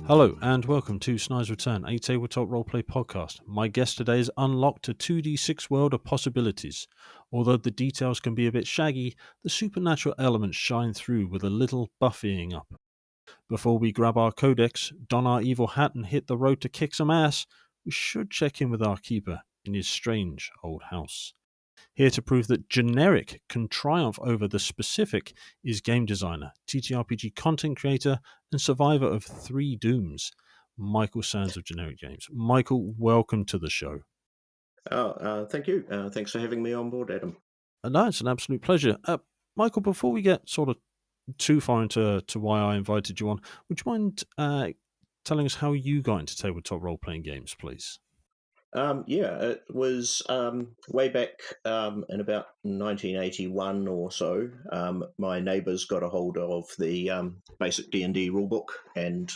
Hello and welcome to Snide's Return, a tabletop roleplay podcast. My guest today has unlocked a 2d6 world of possibilities. Although the details can be a bit shaggy, the supernatural elements shine through with a little buffying up. Before we grab our codex, don our evil hat and hit the road to kick some ass, we should check in with our keeper in his strange old house. Here to prove that generic can triumph over the specific is game designer, TTRPG content creator, and survivor of 3 dooms, Michael Sands of Generic Games. Michael, welcome to the show. Thank you. Thanks for having me on board, Adam. No, it's an absolute pleasure. Michael, before we get sort of too far into why I invited you on, would you mind telling us how you got into tabletop role-playing games, please? It was way back in about 1981 or so. My neighbours got a hold of the basic D&D rulebook, and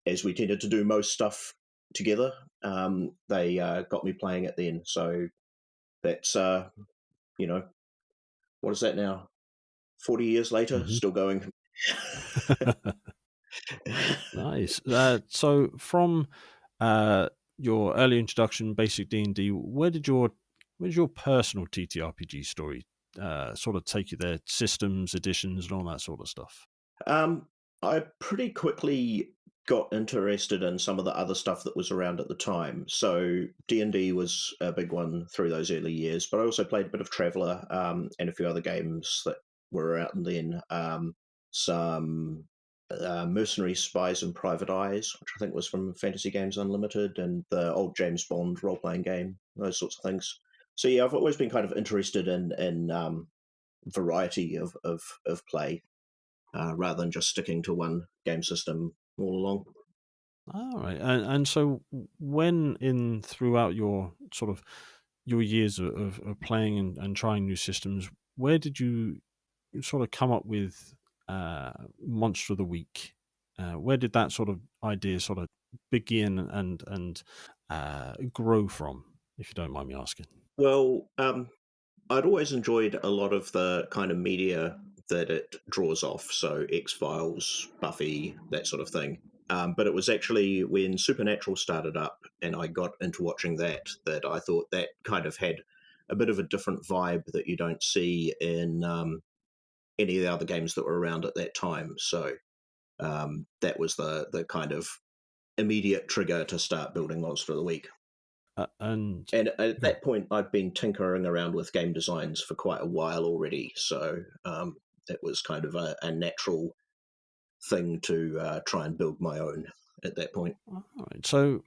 as we tended to do most stuff together, they got me playing it then. So that's, what is that now? 40 years later, still going. Nice. So from your early introduction, basic D&D, where did your personal TTRPG story sort of take you there? Systems, editions, and all that sort of stuff. I pretty quickly got interested in some of the other stuff that was around at the time. So D&D was a big one through those early years, but I also played a bit of Traveller and a few other games that were around then. Some Mercenary Spies and Private Eyes, which I think was from Fantasy Games Unlimited, and the old James Bond role-playing game, those sorts of things. So yeah, I've always been kind of interested in variety of play. Rather than just sticking to one game system all along. All right, and so when throughout your sort of your years of playing and trying new systems, where did you sort of come up with Monster of the Week? Where did that sort of idea sort of begin and grow from, if you don't mind me asking? Well, I'd always enjoyed a lot of the kind of media that it draws off, so X-Files, Buffy, that sort of thing. But it was actually when Supernatural started up and I got into watching that I thought that kind of had a bit of a different vibe that you don't see in any of the other games that were around at that time. So that was the kind of immediate trigger to start building Monster of the Week. And And at that point, I'd been tinkering around with game designs for quite a while already, so it was kind of a natural thing to try and build my own at that point. all right, so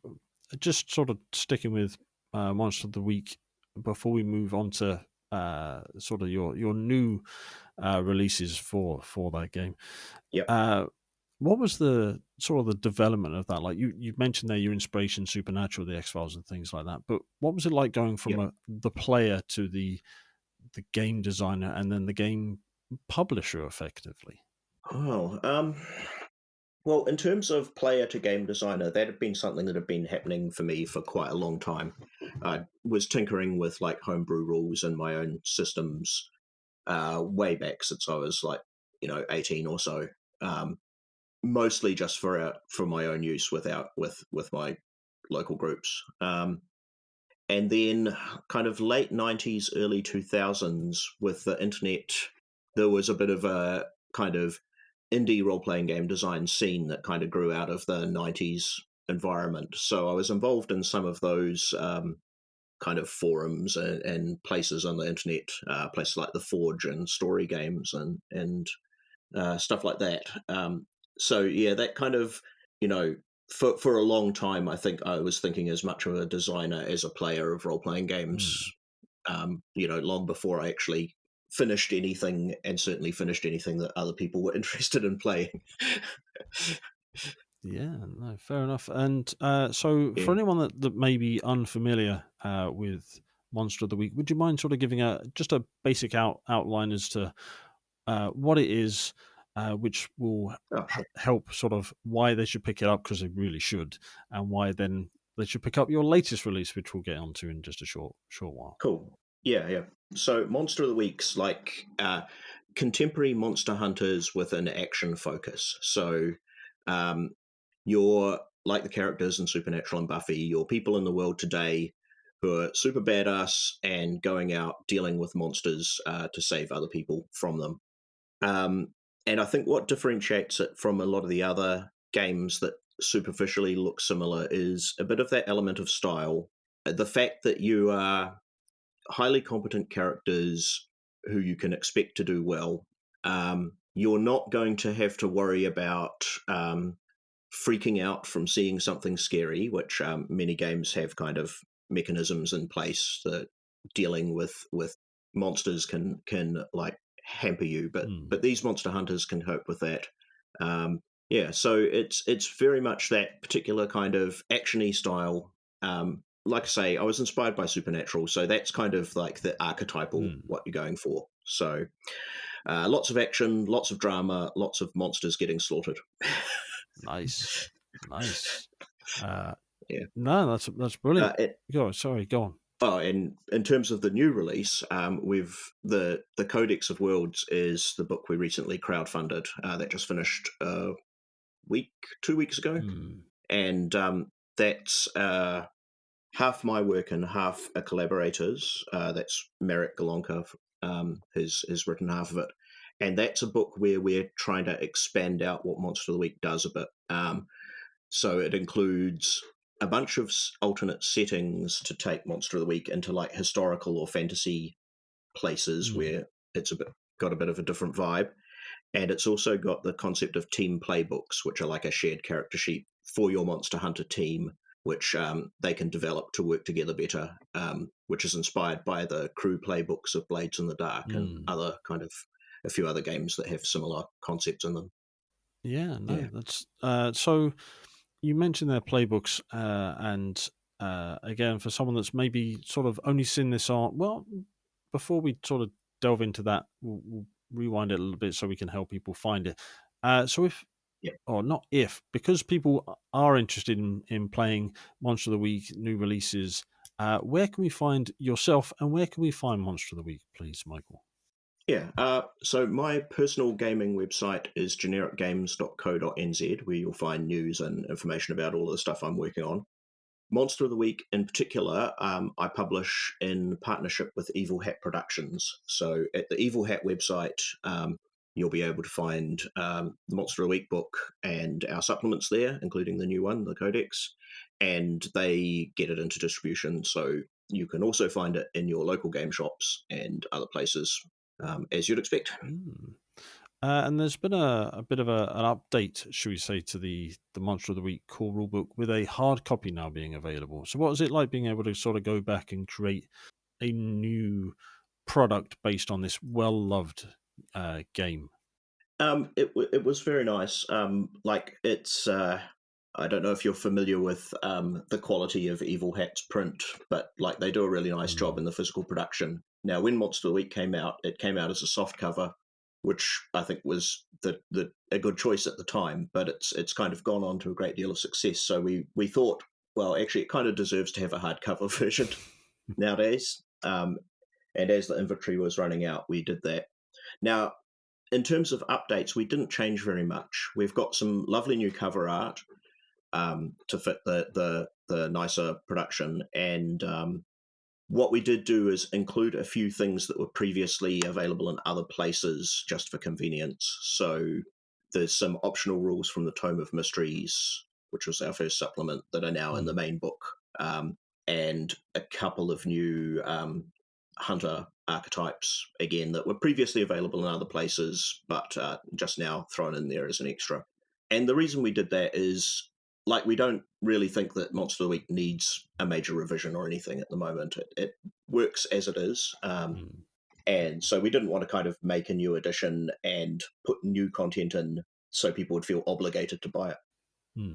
just sort of sticking with Monster of the Week before we move on to sort of your new releases for that game. Yep. What was the sort of the development of that? Like you mentioned there, your inspiration, Supernatural, the X-Files, and things like that. But what was it like going Yep. from the player to the game designer and then the game publisher, effectively? Oh, well, in terms of player to game designer, that had been something that had been happening for me for quite a long time. I was tinkering with like homebrew rules and my own systems way back since I was like 18 or so. Mostly just for my own use with my local groups. And then kind of late 90s, early 2000s with the internet, there was a bit of a kind of indie role-playing game design scene that kind of grew out of the 90s environment. So I was involved in some of those kind of forums and places on the internet, places like the Forge and Story Games and stuff like that. So yeah, that kind of for a long time, I think I was thinking as much of a designer as a player of role playing games. Long before I actually finished anything, and certainly finished anything that other people were interested in playing. Yeah, no, fair enough. And so, for Yeah. anyone that may be unfamiliar with Monster of the Week, would you mind sort of giving just a basic outline as to what it is, which will Oh, sure. help sort of why they should pick it up, because they really should, and why then they should pick up your latest release, which we'll get onto in just a short while. Cool. Yeah, yeah. So Monster of the Week's like contemporary monster hunters with an action focus. So You're like the characters in Supernatural and Buffy. You're people in the world today who are super badass and going out dealing with monsters to save other people from them. And I think what differentiates it from a lot of the other games that superficially look similar is a bit of that element of style. The fact that you are highly competent characters who you can expect to do well. You're not going to have to worry about freaking out from seeing something scary, which many games have kind of mechanisms in place that dealing with monsters can like hamper you. But these monster hunters can cope with that. Yeah, so it's very much that particular kind of actiony style. Like I say, I was inspired by Supernatural, so that's kind of like the archetypal what you're going for. So lots of action, lots of drama, lots of monsters getting slaughtered. Nice, nice. Yeah. No, that's brilliant. It, Go on. oh, and in terms of the new release, we've the Codex of Worlds is the book we recently crowdfunded that just finished a week, 2 weeks ago, and that's half my work and half a collaborator's. That's Merrick Golonka, has written half of it, and that's a book where we're trying to expand out what Monster of the Week does a bit. So it includes a bunch of alternate settings to take Monster of the Week into like historical or fantasy places where it's got a bit of a different vibe. And it's also got the concept of team playbooks, which are like a shared character sheet for your Monster Hunter team, which they can develop to work together better, which is inspired by the crew playbooks of Blades in the Dark and other kind of a few other games that have similar concepts in them. Yeah, no, Yeah. that's so. You mentioned their playbooks, and again, for someone that's maybe sort of only seen this on, well, before we sort of delve into that, we'll rewind it a little bit so we can help people find it. So if, Yeah. or not if, because people are interested in playing Monster of the Week, new releases, where can we find yourself and where can we find Monster of the Week, please, Michael? Yeah, so my personal gaming website is genericgames.co.nz, where you'll find news and information about all of the stuff I'm working on. Monster of the Week in particular, I publish in partnership with Evil Hat Productions. So at the Evil Hat website, you'll be able to find the Monster of the Week book and our supplements there, including the new one, the Codex, and they get it into distribution. So you can also find it in your local game shops and other places, as you'd expect. And there's been a bit of an update, should we say, to the Monster of the Week core rulebook with a hard copy now being available. So, what is it like being able to sort of go back and create a new product based on this well-loved game? It was very nice. Like it's I don't know if you're familiar with the quality of Evil Hat's print, but like they do a really nice job in the physical production. Now, when Monster of the Week came out, it came out as a soft cover, which I think was the a good choice at the time. But it's kind of gone on to a great deal of success. So we thought, well, actually, it kind of deserves to have a hardcover version nowadays. And as the inventory was running out, we did that. Now, in terms of updates, we didn't change very much. We've got some lovely new cover art to fit the nicer production, and what we did do is include a few things that were previously available in other places just for convenience. So there's some optional rules from the Tome of Mysteries, which was our first supplement, that are now in the main book, and a couple of new hunter archetypes, again, that were previously available in other places, but just now thrown in there as an extra. And the reason we did that is, like, we don't really think that Monster of the Week needs a major revision or anything at the moment. It works as it is. And so we didn't want to kind of make a new edition and put new content in so people would feel obligated to buy it. Yeah.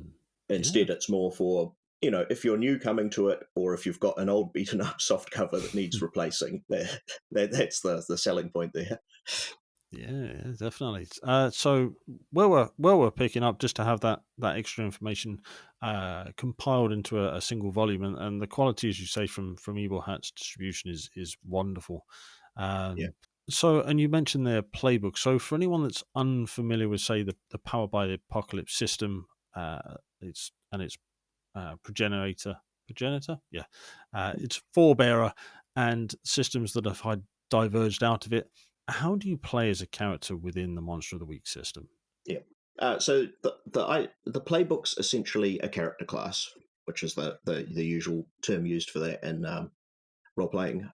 Instead, it's more for, if you're new coming to it, or if you've got an old beaten up soft cover that needs replacing, that's the selling point there. Yeah, definitely. So we're picking up just to have that extra information compiled into a single volume, and the quality, as you say, from Evil Hat's distribution is wonderful. Yeah. So, and you mentioned their playbook. So, for anyone that's unfamiliar with, say, the Power by the Apocalypse system, its progenitor, yeah, its forebearer, and systems that have diverged out of it. How do you play as a character within the Monster of the Week system? Yeah. So the playbook's essentially a character class, which is the usual term used for that in role playing.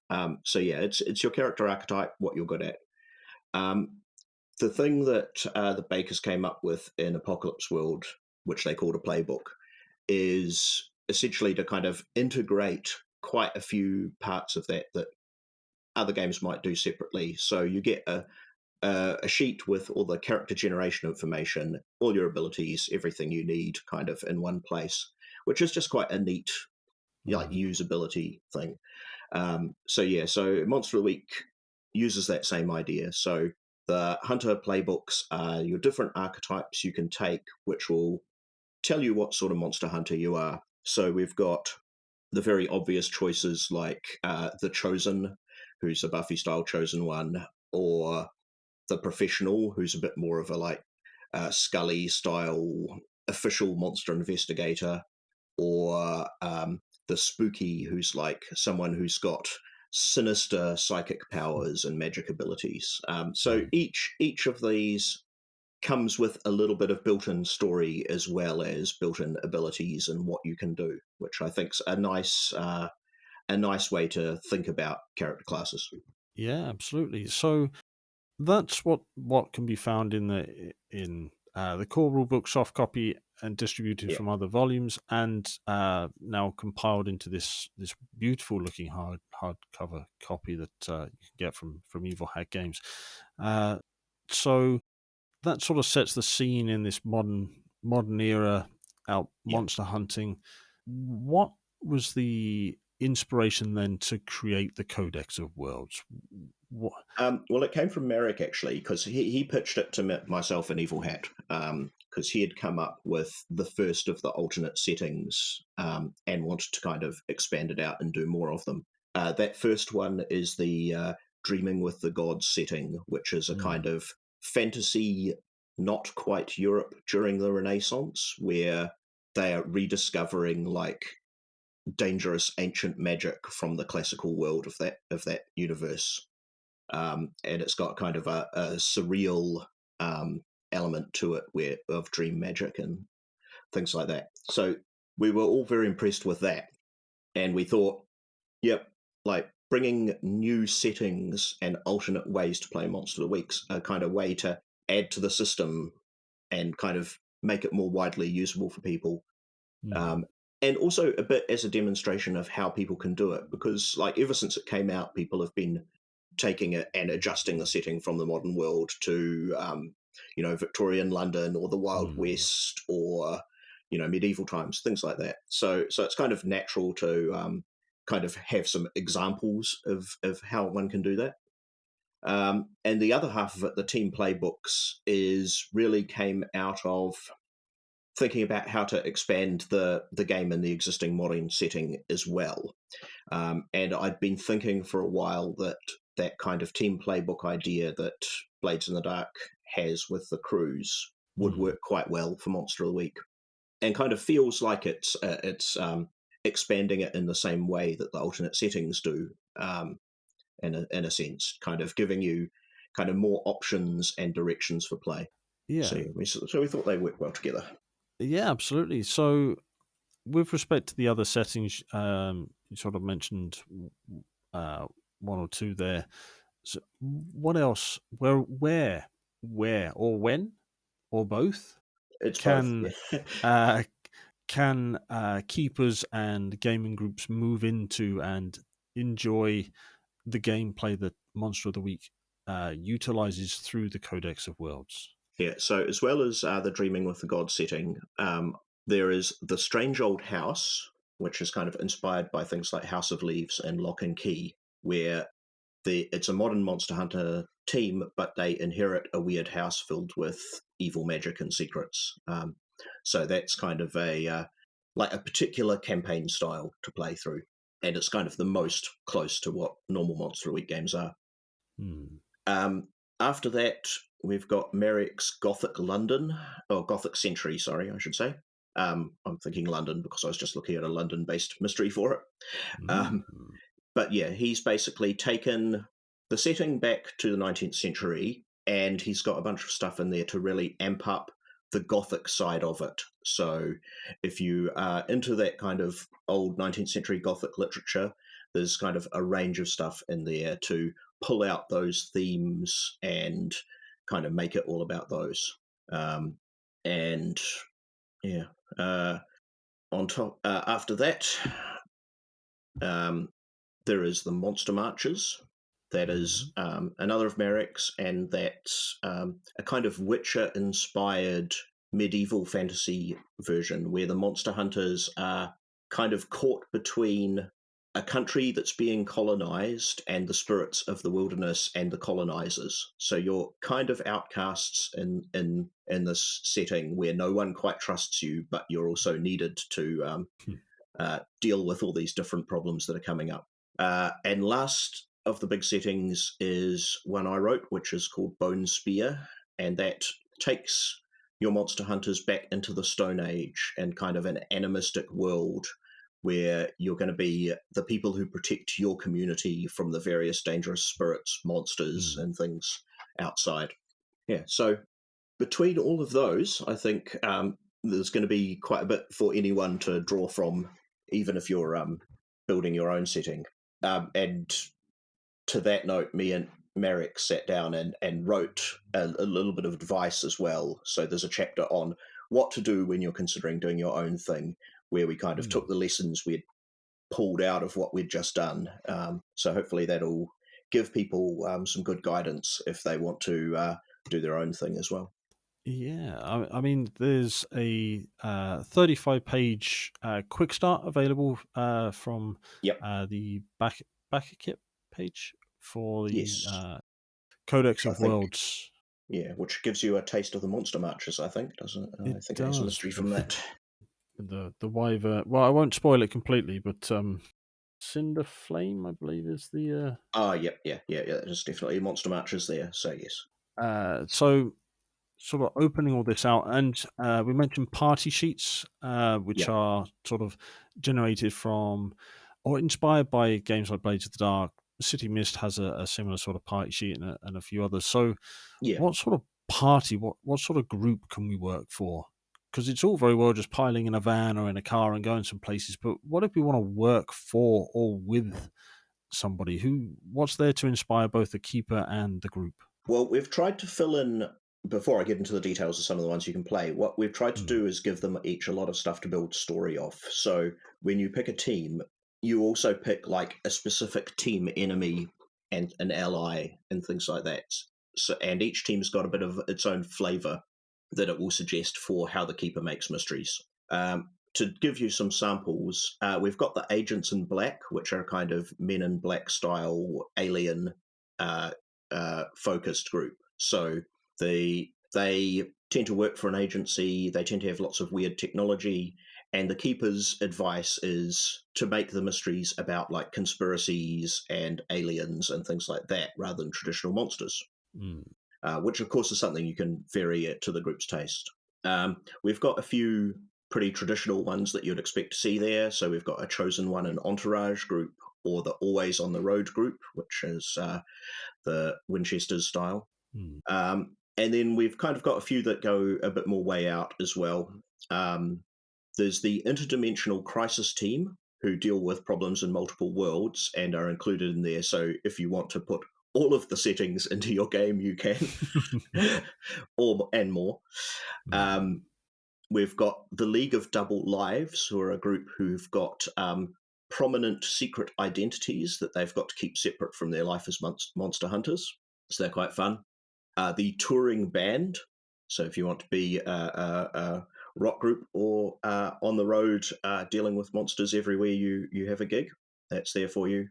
So yeah, it's your character archetype, what you're good at. Um, the thing that the bakers came up with in Apocalypse World, which they called a playbook, is essentially to kind of integrate quite a few parts of that other games might do separately. So you get a sheet with all the character generation information, all your abilities, everything you need, kind of in one place, which is just quite a neat like Mm. usability thing. So Monster of the Week uses that same idea. So the Hunter playbooks are your different archetypes you can take, which will tell you what sort of monster hunter you are. So we've got the very obvious choices like the Chosen, who's a Buffy style Chosen one, or the Professional, who's a bit more of a like Scully style official monster investigator, or the Spooky, who's like someone who's got sinister psychic powers and magic abilities. So Mm. each of these comes with a little bit of built-in story as well as built-in abilities and what you can do, which I think's a nice way to think about character classes. Yeah, absolutely. So that's what can be found in the core rulebook soft copy and distributed Yeah. from other volumes, and now compiled into this beautiful looking hardcover copy that you can get from Evil Hat Games. Uh, so that sort of sets the scene in this modern era out Yeah. monster hunting. What was the inspiration then to create the Codex of Worlds? What? Well, it came from Merrick actually, because he pitched it to myself and Evil Hat, because he had come up with the first of the alternate settings and wanted to kind of expand it out and do more of them. That first one is the Dreaming with the Gods setting, which is a kind Mm, of fantasy, not quite Europe during the Renaissance, where they are rediscovering like dangerous ancient magic from the classical world of that universe, and it's got kind of a surreal element to it, where of dream magic and things like that. So we were all very impressed with that, and we thought, yep, like bringing new settings and alternate ways to play Monster of the Weeks, a kind of way to add to the system and kind of make it more widely usable for people. mm, Um, and also a bit as a demonstration of how people can do it, because like ever since it came out, people have been taking it and adjusting the setting from the modern world to Victorian London or the Wild mm. West or medieval times, things like that. So it's kind of natural to kind of have some examples of how one can do that. And the other half of it, the team playbooks, is really came out of thinking about how to expand the game in the existing modern setting as well. And I'd been thinking for a while that that kind of team playbook idea that Blades in the Dark has with the crews would Mm. work quite well for Monster of the Week, and kind of feels like it's expanding it in the same way that the alternate settings do, in a sense, kind of giving you kind of more options and directions for play. So, Yeah, yeah, so we thought they work well together. yeah, absolutely. So, with respect to the other settings, you sort of mentioned uh, one or two there. So what else? Where, or when, or both It's both. can Yeah. uh, keepers and gaming groups move into and enjoy the gameplay that Monster of the Week utilizes through the Codex of Worlds? Yeah, so as well as the Dreaming with the Gods setting, there is the Strange Old House, which is kind of inspired by things like House of Leaves and Lock and Key, where it's a modern Monster Hunter team, but they inherit a weird house filled with evil magic and secrets. So that's kind of like a particular campaign style to play through, and it's kind of the most close to what normal Monster of the Week games are. Hmm. Um, After that, we've got Merrick's Gothic London, or Gothic Century, sorry, I should say. I'm thinking London because I was just looking at a London-based mystery for it. Mm. Um, but yeah, he's basically taken the setting back to the 19th century, and he's got a bunch of stuff in there to really amp up the Gothic side of it. So if you are into that kind of old 19th century Gothic literature, there's kind of a range of stuff in there to pull out those themes and kind of make it all about those. And yeah, on top after that, um, there is the Monster Marches. That is Mhm. another of Merrick's, and that's a kind of Witcher-inspired medieval fantasy version where the monster hunters are kind of caught between a country that's being colonized and the spirits of the wilderness and the colonizers. So you're kind of outcasts in this setting where no one quite trusts you, but you're also needed to Hmm. deal with all these different problems that are coming up. And last of the big settings is one I wrote, which is called Bone Spear, and that takes your monster hunters back into the Stone Age and kind of an animistic world where you're going to be the people who protect your community from the various dangerous spirits, monsters, Mm. and things outside. Yeah, so between all of those, I think there's going to be quite a bit for anyone to draw from, even if you're building your own setting. And to that note, me and Merrick sat down and wrote a little bit of advice as well. So there's a chapter on what to do when you're considering doing your own thing, where we kind of Mm. took the lessons we'd pulled out of what we'd just done. So hopefully that'll give people some good guidance if they want to do their own thing as well. Yeah, I mean, there's a 35-page quick start available from Yep. the backer kit page for the Yes. Codex I of think, Worlds. yeah, which gives you a taste of the monster marches, I think, doesn't it? It I think it has a does mystery with from that. the wyvern. Well, I won't spoil it completely, but Cinder Flame, I believe, is the Ah, yep, yeah. There's definitely monster marches there, so yes. so sort of opening all this out, and we mentioned party sheets, which Yep, are sort of generated from or inspired by games like Blades of the Dark. City Mist has a similar sort of party sheet and a few others. So, yeah. what sort of party, what sort of group can we work for? Because it's all very well just piling in a van or in a car and going some places, but what if we want to work for or with somebody what's there to inspire both the keeper and the group? Well, we've tried to fill in, before I get into the details of some of the ones you can play, what we've tried to Mm. do is give them each a lot of stuff to build story off. So when you pick a team, you also pick like a specific team enemy and an ally and things like that. So, and each team's got a bit of its own flavor that it will suggest for how the keeper makes mysteries. To give you some samples, we've got the Agents in Black, which are kind of Men in Black style alien uh, focused group. So they tend to work for an agency. They tend to have lots of weird technology, and the keeper's advice is to make the mysteries about like conspiracies and aliens and things like that, rather than traditional monsters. Mm. Which of course is something you can vary it to the group's taste. We've got a few pretty traditional ones that you'd expect to see there. So we've got a chosen one and entourage group, or the always on the road group, which is the Winchester's style. Mm. And then we've kind of got a few that go a bit more way out as well. There's the interdimensional crisis team who deal with problems in multiple worlds and are included in there. So if you want to put all of the settings into your game, you can, or and more. Mm. Um, we've got the League of Double Lives, who are a group who've got prominent secret identities that they've got to keep separate from their life as monster hunters. So they're quite fun. The touring band. So if you want to be a rock group or on the road dealing with monsters everywhere you have a gig, that's there for you.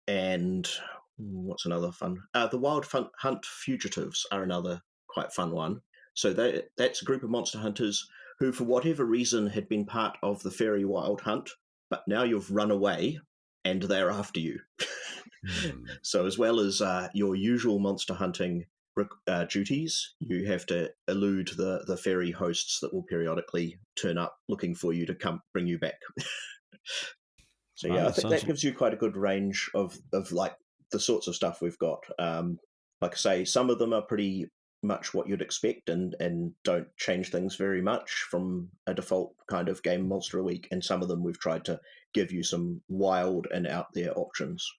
And what's another fun? The Wild Hunt Fugitives are another quite fun one. So that's a group of monster hunters who, for whatever reason, had been part of the Fairy Wild Hunt, but now you've run away and they're after you. Mm. So, as well as your usual monster hunting duties. You have to elude the fairy hosts that will periodically turn up looking for you to come bring you back. So No, yeah, I it think sounds that gives you quite a good range of like the sorts of stuff we've got. Like I say, some of them are pretty much what you'd expect and don't change things very much from a default kind of game monster a week, and some of them we've tried to give you some wild and out there options.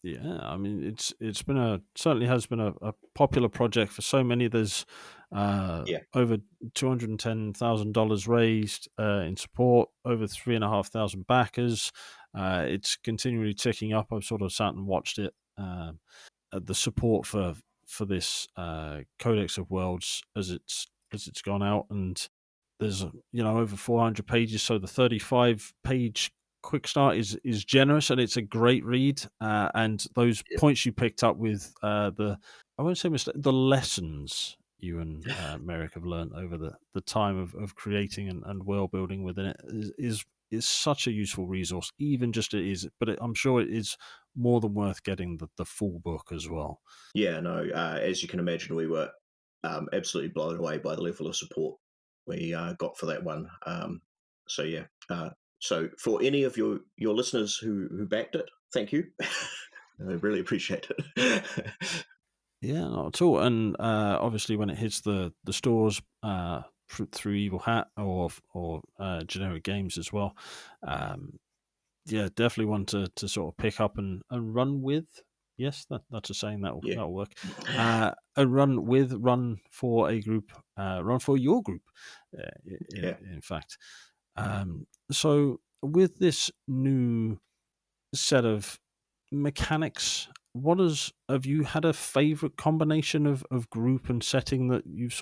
Yeah, I mean it's been certainly has been a popular project for so many. There's Yeah, over $210,000 raised in support, over 3,500 backers. It's continually ticking up. I've sort of sat and watched it. The support for this Codex of Worlds as it's gone out, and there's over 400 pages, so the 35-page quick start is generous, and it's a great read, and those yeah, points you picked up with the I won't say the lessons you and Merrick have learned over the time of creating and world building within it is such a useful resource. Even just it is, but I'm sure it is more than worth getting the full book as well. yeah. No, as you can imagine, we were absolutely blown away by the level of support we got for that one. So yeah. So for any of your listeners who backed it, thank you. I really appreciate it. Yeah, not at all. And obviously, when it hits the stores through Evil Hat or generic games as well, um, yeah, definitely one to sort of pick up and run with. Yes, that's a saying Yeah. that'll work. And run for a group, run for your group. Yeah. In fact, so with this new set of mechanics, have you had a favorite combination of group and setting that you've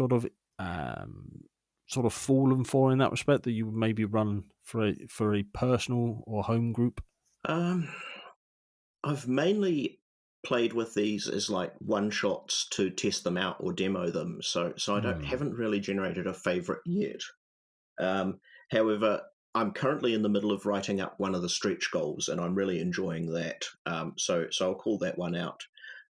um, sort of fallen for in that respect, that you would maybe run for a personal or home group? Um, I've mainly played with these as like one shots to test them out or demo them. So I don't Hmm. haven't really generated a favorite yet. Um, However, I'm currently in the middle of writing up one of the stretch goals, and I'm really enjoying that. So I'll call that one out.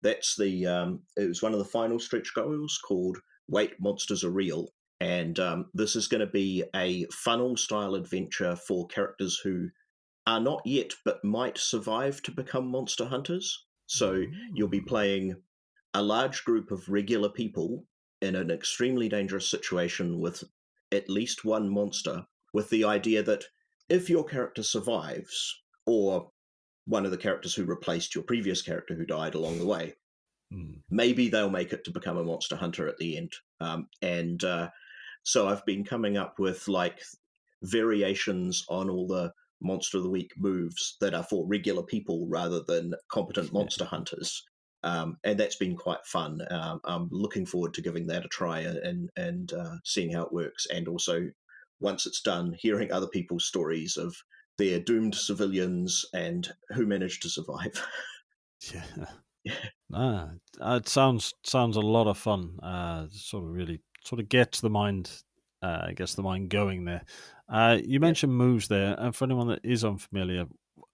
That's it was one of the final stretch goals called "Wait, Monsters Are Real," and this is going to be a funnel style adventure for characters who are not yet but might survive to become monster hunters. So you'll be Mm. playing a large group of regular people in an extremely dangerous situation with at least one monster, with the idea that if your character survives, or one of the characters who replaced your previous character who died along the way, Mm. maybe they'll make it to become a monster hunter at the end. And So I've been coming up with like variations on all the monster of the week moves that are for regular people rather than competent monster hunters. And that's been quite fun. I'm looking forward to giving that a try and seeing how it works. And also, once it's done, hearing other people's stories of their doomed civilians and who managed to survive. Yeah. Ah, it sounds a lot of fun. Sort of really sort of gets the mind, gets the mind going there. You Yeah. mentioned moves there, and for anyone that is unfamiliar,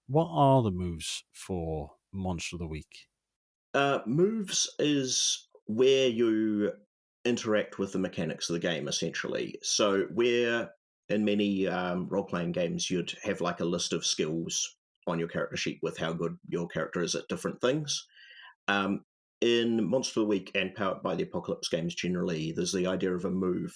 what are the moves for Monster of the Week? Moves is where you interact with the mechanics of the game, essentially. So, where in many role playing games you'd have like a list of skills on your character sheet with how good your character is at different things. Um, in Monster of the Week and Powered by the Apocalypse games generally, there's the idea of a move.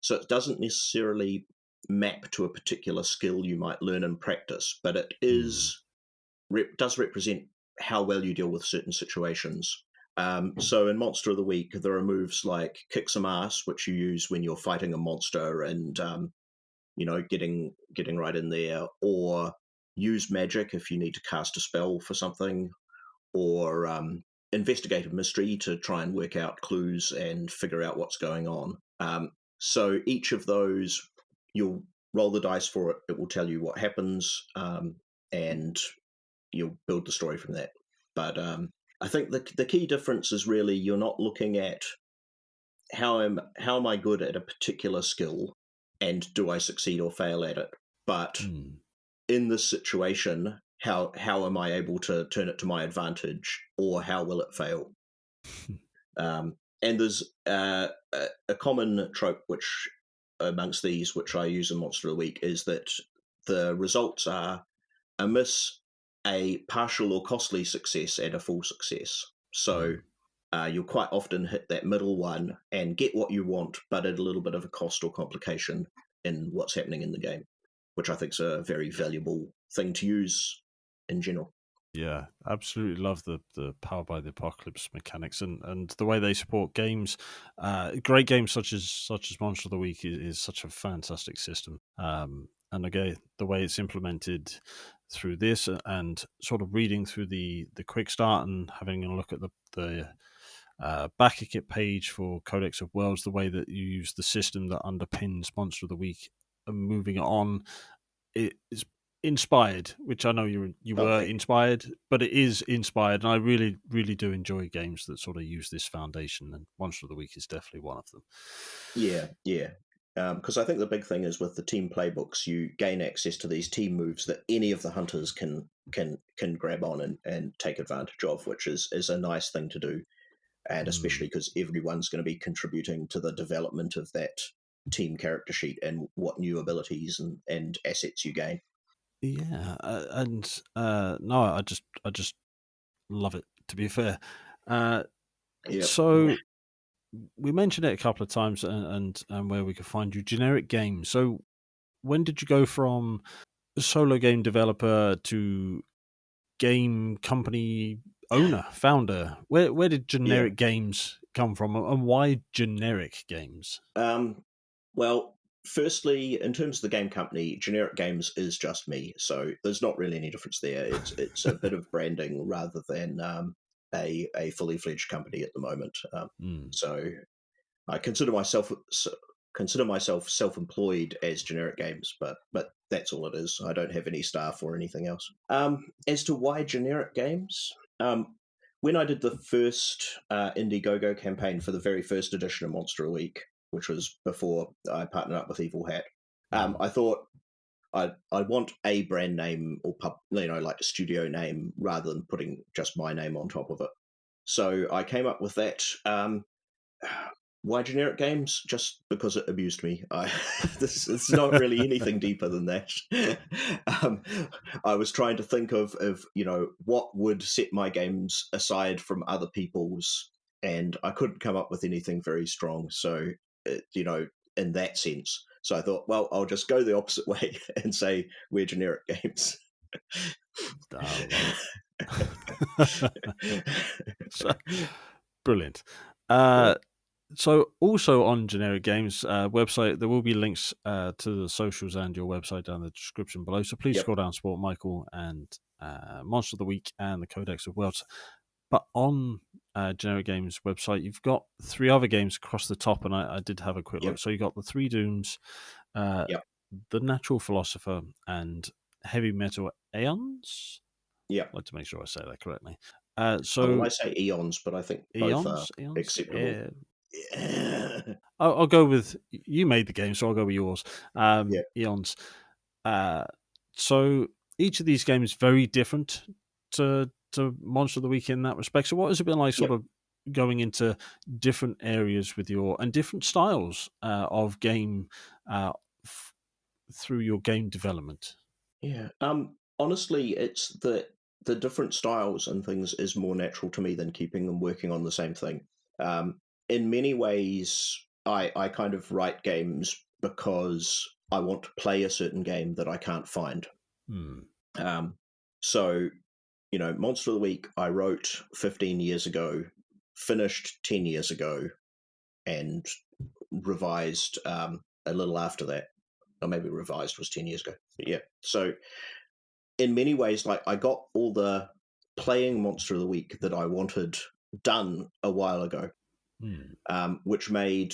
So, it doesn't necessarily map to a particular skill you might learn and practice, but it Hmm. does represent how well you deal with certain situations. So in Monster of the Week, there are moves like kick some ass, which you use when you're fighting a monster and getting right in there, or use magic if you need to cast a spell for something, or investigate a mystery to try and work out clues and figure out what's going on. So each of those, you'll roll the dice for it. It will tell you what happens, and you'll build the story from that. But I think the key difference is really you're not looking at how am I good at a particular skill, and do I succeed or fail at it, but Hmm. in this situation, how am I able to turn it to my advantage, or how will it fail? and there's a common trope which amongst these, which I use in Monster of the Week, is that the results are a miss, a partial or costly success, and a full success. So Mm. you'll quite often hit that middle one and get what you want, but at a little bit of a cost or complication in what's happening in the game, which I think is a very valuable thing to use in general. Yeah, absolutely love the Power by the Apocalypse mechanics and the way they support games. Great games such as Monster of the Week is such a fantastic system. And again, the way it's implemented through this and sort of reading through the quick start and having a look at the back kit page for Codex of Worlds, the way that you use the system that underpins Monster of the Week and moving it on, it is inspired, which I know you Oh, were thank you. inspired, but it is inspired, and I really, really do enjoy games that sort of use this foundation, and Monster of the Week is definitely one of them. Yeah, yeah. Because I think the big thing is with the team playbooks, you gain access to these team moves that any of the hunters can grab on and take advantage of, which is a nice thing to do, and especially Mm. because everyone's going to be contributing to the development of that team character sheet and what new abilities and assets you gain. Yeah, and no, I just love it. To be fair, uh, Yep. so we mentioned it a couple of times, and where we could find you generic games. So when did you go from a solo game developer to game company owner, founder? Where did Yeah. generic games come from, and why generic games? Um, well, firstly, in terms of the game company, Generic Games is just me, so there's not really any difference there. It's a bit of branding rather than a fully fledged company at the moment. Mm. So I consider myself self-employed as Generic Games, but that's all it is. I don't have any staff or anything else. As to why Generic Games, when I did the first Indiegogo campaign for the very first edition of Monster a Week, which was before I partnered up with Evil Hat, Mm. I thought I want a brand name or like a studio name rather than putting just my name on top of it. So I came up with that. Why generic games? Just because it amused me. This it's not really anything deeper than that. um, I was trying to think of what would set my games aside from other people's, and I couldn't come up with anything very strong. So in that sense, so I thought, well, I'll just go the opposite way and say we're generic games. I love it. So, brilliant. Yeah. So also on generic games website, there will be links to the socials and your website down in the description below. So please Yep. scroll down, support Michael and Monster of the Week and the Codex of Worlds. But on generic games website, you've got three other games across the top, and I did have a quick look. Yep. So you got the Three Dooms, uh, Yep. the Natural Philosopher, and Heavy Metal Aeons. Yep. I'd like to make sure I say that correctly. Oh, well, So I say eons, but I think both are Eons. acceptable. I'll go with you made the game, so I'll go with yours. Yeah. Eons. Uh, so each of these games is very different to Monster of the Week in that respect. So what has it been like, sort Yep. of going into different areas with your and different styles of game uh, f- through your game development? Yeah. Honestly, it's the different styles and things is more natural to me than keeping them working on the same thing. In many ways, I kind of write games because I want to play a certain game that I can't find. Hmm. Um, so Monster of the Week I wrote 15 years ago, finished 10 years ago, and revised a little after that, or maybe revised was 10 years ago. But yeah, so in many ways, like I got all the playing Monster of the Week that I wanted done a while ago, Hmm. which made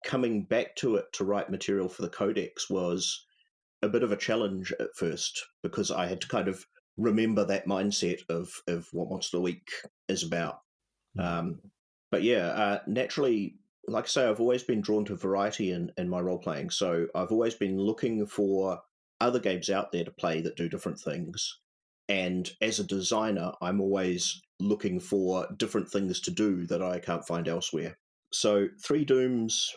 coming back to it to write material for the Codex was a bit of a challenge at first because I had to kind of remember that mindset of what Monster of the Week is about. Hmm. Um, but yeah, naturally, like I say, I've always been drawn to variety in my role playing. So I've always been looking for other games out there to play that do different things. And as a designer, I'm always looking for different things to do that I can't find elsewhere. So 3 Dooms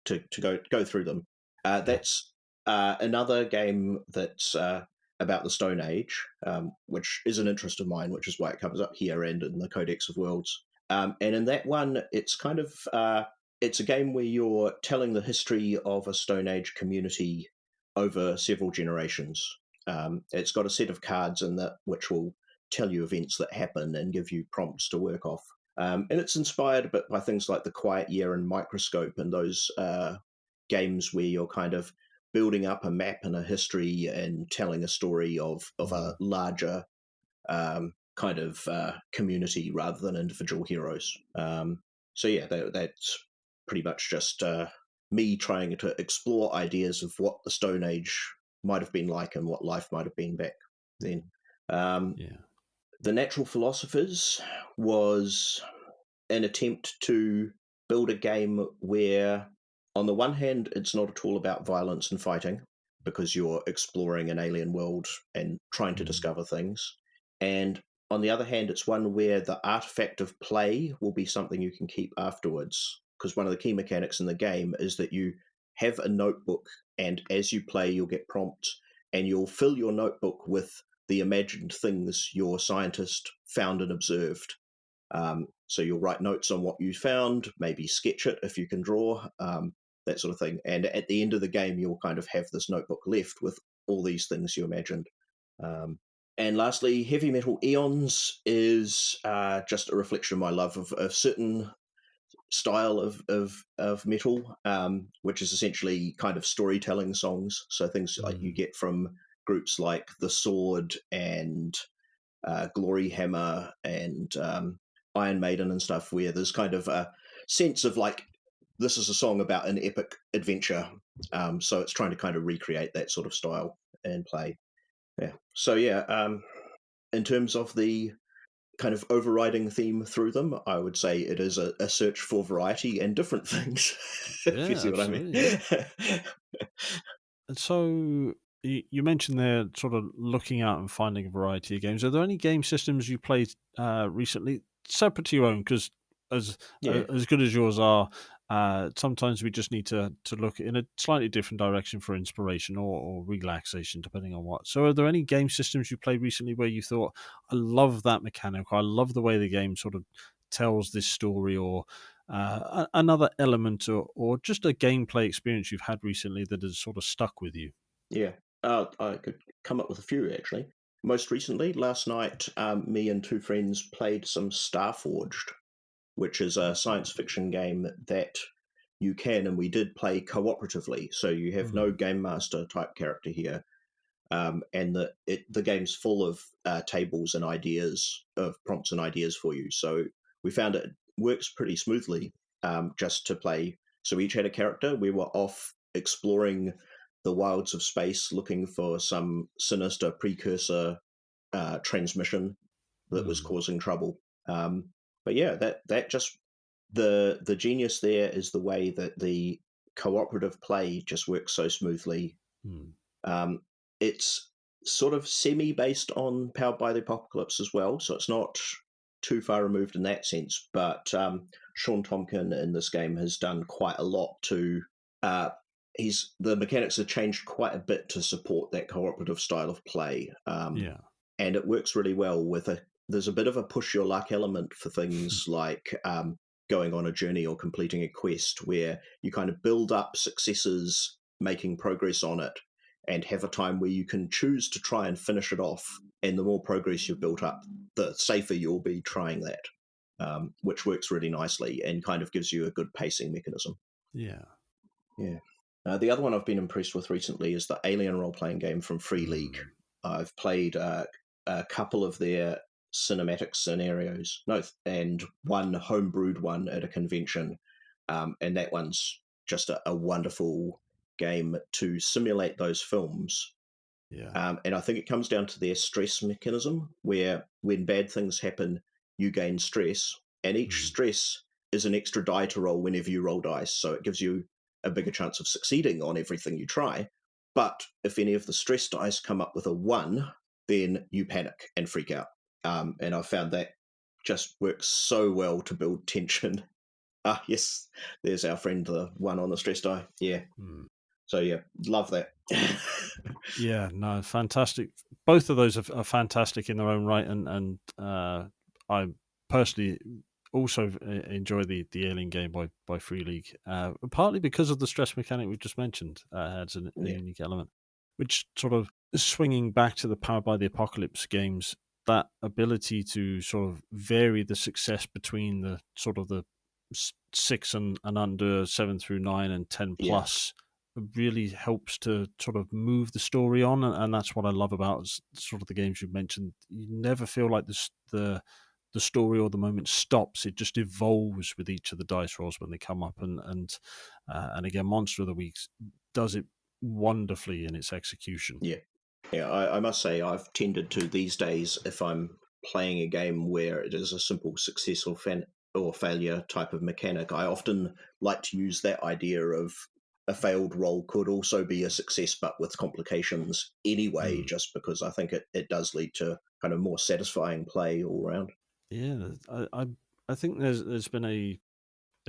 to go through them. Yeah. That's another game that's about the Stone Age, which is an interest of mine, which is why it comes up here and in the Codex of Worlds. And in that one, it's kind of it's a game where you're telling the history of a Stone Age community over several generations. It's got a set of cards in that which will tell you events that happen and give you prompts to work off. And it's inspired a bit by things like The Quiet Year and Microscope and those games where you're kind of building up a map and a history and telling a story of a larger kind of community rather than individual heroes. So yeah, that's pretty much just me trying to explore ideas of what the Stone Age might have been like and what life might have been back then. Um, Yeah. the Natural Philosophers was an attempt to build a game where, on the one hand, it's not at all about violence and fighting because you're exploring an alien world and trying to Mm. discover things. And on the other hand, it's one where the artifact of play will be something you can keep afterwards. Because one of the key mechanics in the game is that you have a notebook, and as you play, you'll get prompts, and you'll fill your notebook with the imagined things your scientist found and observed. So you'll write notes on what you found, maybe sketch it if you can draw, that sort of thing. And at the end of the game, you'll kind of have this notebook left with all these things you imagined. Um, and lastly, Heavy Metal Eons is just a reflection of my love of a certain style of metal, which is essentially kind of storytelling songs. So things like you Mm. get from groups like The Sword and Glory Hammer and Iron Maiden and stuff, where there's kind of a sense of like this is a song about an epic adventure. So it's trying to kind of recreate that sort of style and play. Yeah. So yeah, in terms of the kind of overriding theme through them, I would say it is a search for variety and different things. If you Yeah, see what I mean. absolutely. Yeah. And so you mentioned there sort of looking out and finding a variety of games. Are there any game systems you played recently, separate to your own? Because as Yeah. as good as yours are, sometimes we just need to look in a slightly different direction for inspiration or relaxation, depending on what. So, are there any game systems you played recently where you thought, "I love that mechanic. Or I love the way the game sort of tells this story," or another element or just a gameplay experience you've had recently that has sort of stuck with you? Yeah, I could come up with a few actually. Most recently, last night, me and 2 friends played some Starforged, which is a science fiction game that you can and we did play cooperatively. So you have no Mm, game master type character here, and the game's full of tables and ideas of prompts and ideas for you. So we found it works pretty smoothly just to play. So we each had a character. We were off exploring the wilds of space, looking for some sinister precursor transmission that was mm, causing trouble. But yeah, that just the genius there is the way that the cooperative play just works so smoothly. mm. um, it's sort of semi based on Powered by the Apocalypse as well, so it's not too far removed in that sense. But Sean Tomkin in this game has done quite a lot to. The mechanics have changed quite a bit to support that cooperative style of play, Yeah. and it works really well with a. There's a bit of a push your luck element for things like going on a journey or completing a quest, where you kind of build up successes, making progress on it, and have a time where you can choose to try and finish it off. And the more progress you've built up, the safer you'll be trying that, which works really nicely and kind of gives you a good pacing mechanism. Yeah. Yeah. The other one I've been impressed with recently is the Alien role playing game from Free League. Mm, I've played a couple of their cinematic scenarios, no, and one homebrewed one at a convention, and that one's just a wonderful game to simulate those films. yeah. And I think it comes down to their stress mechanism, where when bad things happen, you gain stress, and each Mm, stress is an extra die to roll whenever you roll dice. So it gives you a bigger chance of succeeding on everything you try. But if any of the stress dice come up with a 1, then you panic and freak out. And I found that just works so well to build tension. Ah, yes, there's our friend, the one on the stress die. Yeah. Hmm. So yeah, love that. Yeah, no, fantastic. Both of those are fantastic in their own right, and I personally also enjoy the Alien game by Free League, partly because of the stress mechanic we just mentioned. Adds a Yeah, unique element, which sort of swinging back to the Powered by the Apocalypse games. That ability to sort of vary the success between the sort of the 6 and under, 7 through 9, and 10 yeah, plus really helps to sort of move the story on, and that's what I love about sort of the games you've mentioned. You never feel like the story or the moment stops. It just evolves with each of the dice rolls when they come up, and again, Monster of the Week does it wonderfully in its execution. yeah. Yeah, I must say I've tended to these days, if I'm playing a game where it is a simple success or failure type of mechanic, I often like to use that idea of a failed roll could also be a success but with complications anyway, Mm. just because I think it does lead to kind of more satisfying play all around. Yeah, I think there's been a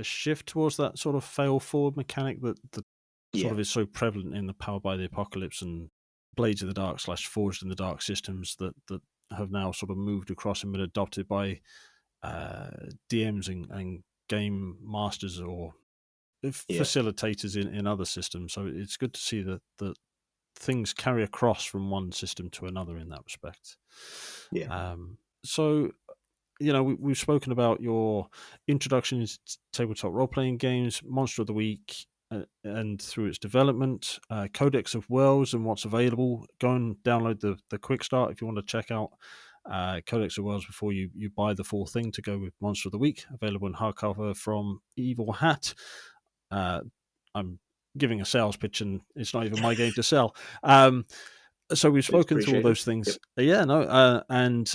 shift towards that sort of fail forward mechanic that sort Yeah, of is so prevalent in the Power by the Apocalypse and Blades of the Dark / Forged in the Dark systems that have now sort of moved across and been adopted by DMs and game masters or yeah, facilitators in other systems. So it's good to see that things carry across from one system to another in that respect. yeah, So we've spoken about your introduction into tabletop role playing games, Monster of the Week, and through its development, Codex of Worlds, and what's available. Go and download the quick start if you want to check out Codex of Worlds before you buy the full thing to go with Monster of the Week. Available in hardcover from Evil Hat. Uh, I'm giving a sales pitch, and it's not even my game to sell. So we've it's spoken through all appreciated. those Yep. things. Yeah, no, and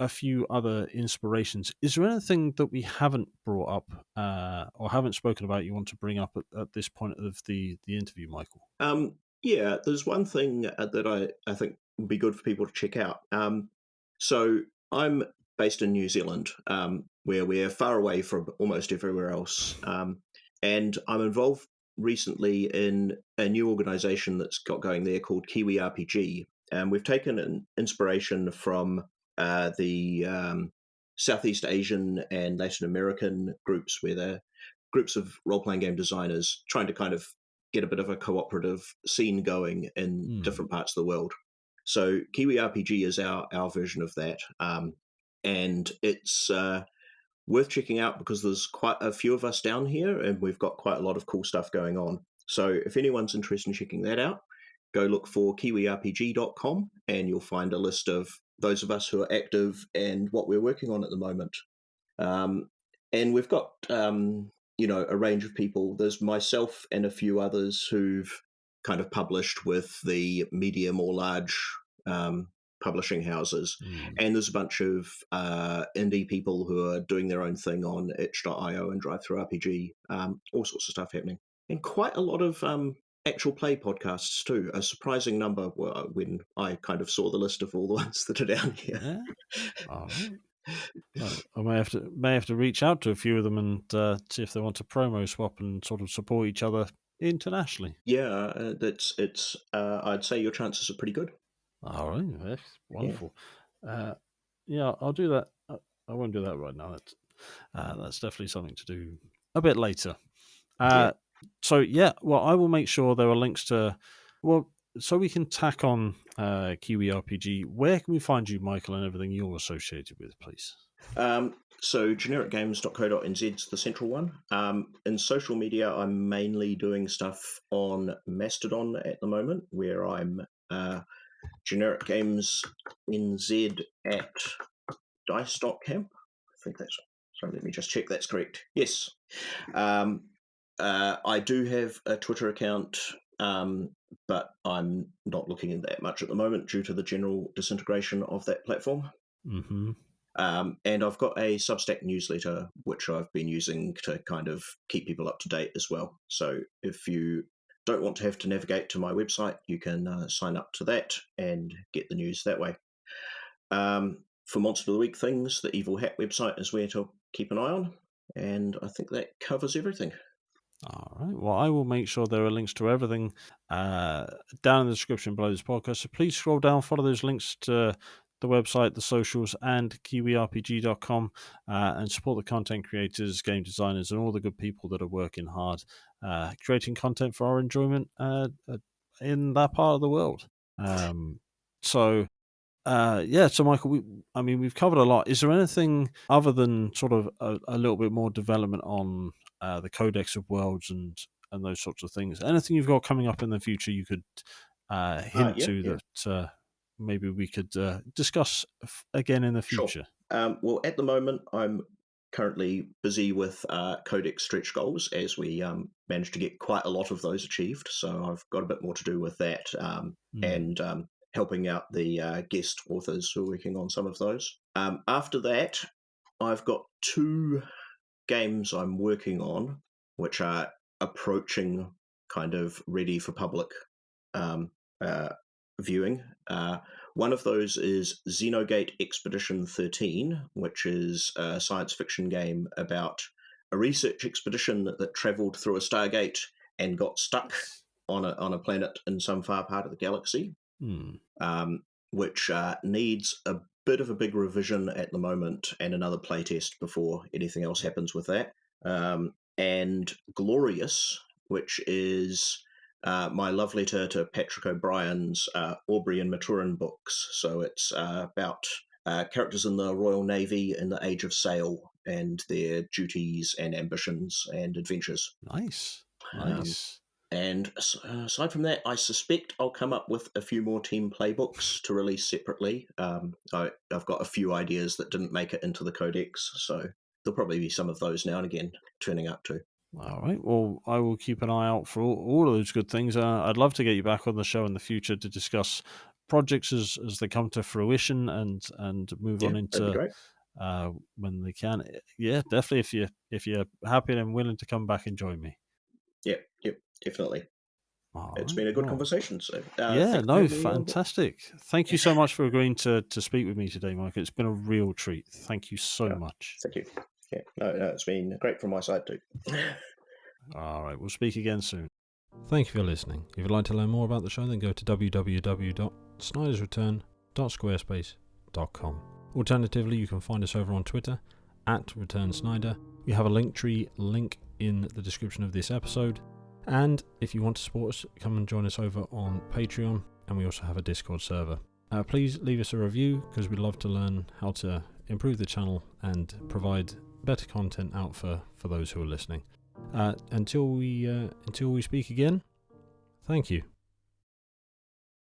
a few other inspirations. Is there anything that we haven't brought up or haven't spoken about you want to bring up at this point of the interview, Michael? Yeah, there's one thing that I think would be good for people to check out. So I'm based in New Zealand, where we're far away from almost everywhere else. And I'm involved recently in a new organization that's got going there called Kiwi RPG. And we've taken an inspiration from the Southeast Asian and Latin American groups, where they're groups of role playing game designers trying to kind of get a bit of a cooperative scene going in Hmm. different parts of the world. So Kiwi RPG is our version of that, and it's worth checking out because there's quite a few of us down here, and we've got quite a lot of cool stuff going on. So if anyone's interested in checking that out, go look for kiwirpg.com, and you'll find a list of those of us who are active and what we're working on at the moment. Um, and we've got, a range of people. There's myself and a few others who've kind of published with the medium or large um, publishing houses. Hmm. And there's a bunch of indie people who are doing their own thing on itch.io and DriveThruRPG, all sorts of stuff happening. And quite a lot of actual play podcasts too. A surprising number when I kind of saw the list of all the ones that are down here. Yeah. All right. I may have to reach out to a few of them and see if they want to promo swap and sort of support each other internationally. Yeah, that's it's. I'd say your chances are pretty good. All right, that's Yeah, wonderful. Uh, yeah, I'll do that. I won't do that right now. That's definitely something to do a bit later. yeah. Uh, so yeah, well, I will make sure there are links to. Well, so we can tack on Kiwi RPG. Where can we find you, Michael, and everything you're associated with, please? So genericgames.co.nz is the central one. In social media, I'm mainly doing stuff on Mastodon at the moment, where I'm generic games NZ at dice.camp. I think that's. Sorry, let me just check that's correct. Yes. Um, I do have a Twitter account, but I'm not looking at that much at the moment due to the general disintegration of that platform. Mm-hmm. And I've got a Substack newsletter, which I've been using to kind of keep people up to date as well. So if you don't want to have to navigate to my website, you can sign up to that and get the news that way. For Monster of the Week things, the Evil Hat website is where to keep an eye on. And I think that covers everything. All right. Well, I will make sure there are links to everything down in the description below this podcast. So please scroll down, follow those links to the website, the socials, and kiwirpg.com, and support the content creators, game designers, and all the good people that are working hard creating content for our enjoyment in that part of the world. So Michael, we've covered a lot. Is there anything other than sort of a little bit more development on the Codex of Worlds and those sorts of things? Anything you've got coming up in the future you could hint Yeah, to yeah, that maybe we could discuss again in the sure. future? Well, at the moment, I'm currently busy with Codex stretch goals as we managed to get quite a lot of those achieved. So I've got a bit more to do with that Hmm. and helping out the guest authors who are working on some of those. After that, I've got two games I'm working on, which are approaching kind of ready for public um, uh, viewing. One of those is Xenogate Expedition 13, which is a science fiction game about a research expedition that traveled through a stargate and got stuck Nice. on a planet in some far part of the galaxy, Hmm. um, which needs a bit of a big revision at the moment and another playtest before anything else happens with that. And Glorious, which is my love letter to Patrick O'Brien's Aubrey and Maturin books. So it's about characters in the Royal Navy in the Age of Sail and their duties and ambitions and adventures. Nice. Um, Nice. and aside from that, I suspect I'll come up with a few more team playbooks to release separately. I've got a few ideas that didn't make it into the codex, so there'll probably be some of those now and again turning up too. All right. Well, I will keep an eye out for all of those good things. I'd love to get you back on the show in the future to discuss projects as they come to fruition and move Yeah, on that'd be into great. when they can. Yeah, definitely. If you're happy and willing to come back and join me. Yep, yep, definitely. All It's right. been a good Well, conversation. So yeah. thanks for No, having me on board. fantastic. Thank you so much for agreeing to speak with me today, Mike. It's been a real treat. Thank you so Yeah, much. thank you. Yeah, no, it's been great from my side too. All right. We'll speak again soon. Thank you for listening. If you'd like to learn more about the show, then go to www.snydersreturn.squarespace.com. Alternatively, you can find us over on Twitter @ReturnSnyder. We have a Linktree link in the description of this episode. And if you want to support us, come and join us over on Patreon. And we also have a Discord server. Please leave us a review because we'd love to learn how to improve the channel and provide better content out for those who are listening. Until we speak again, thank you.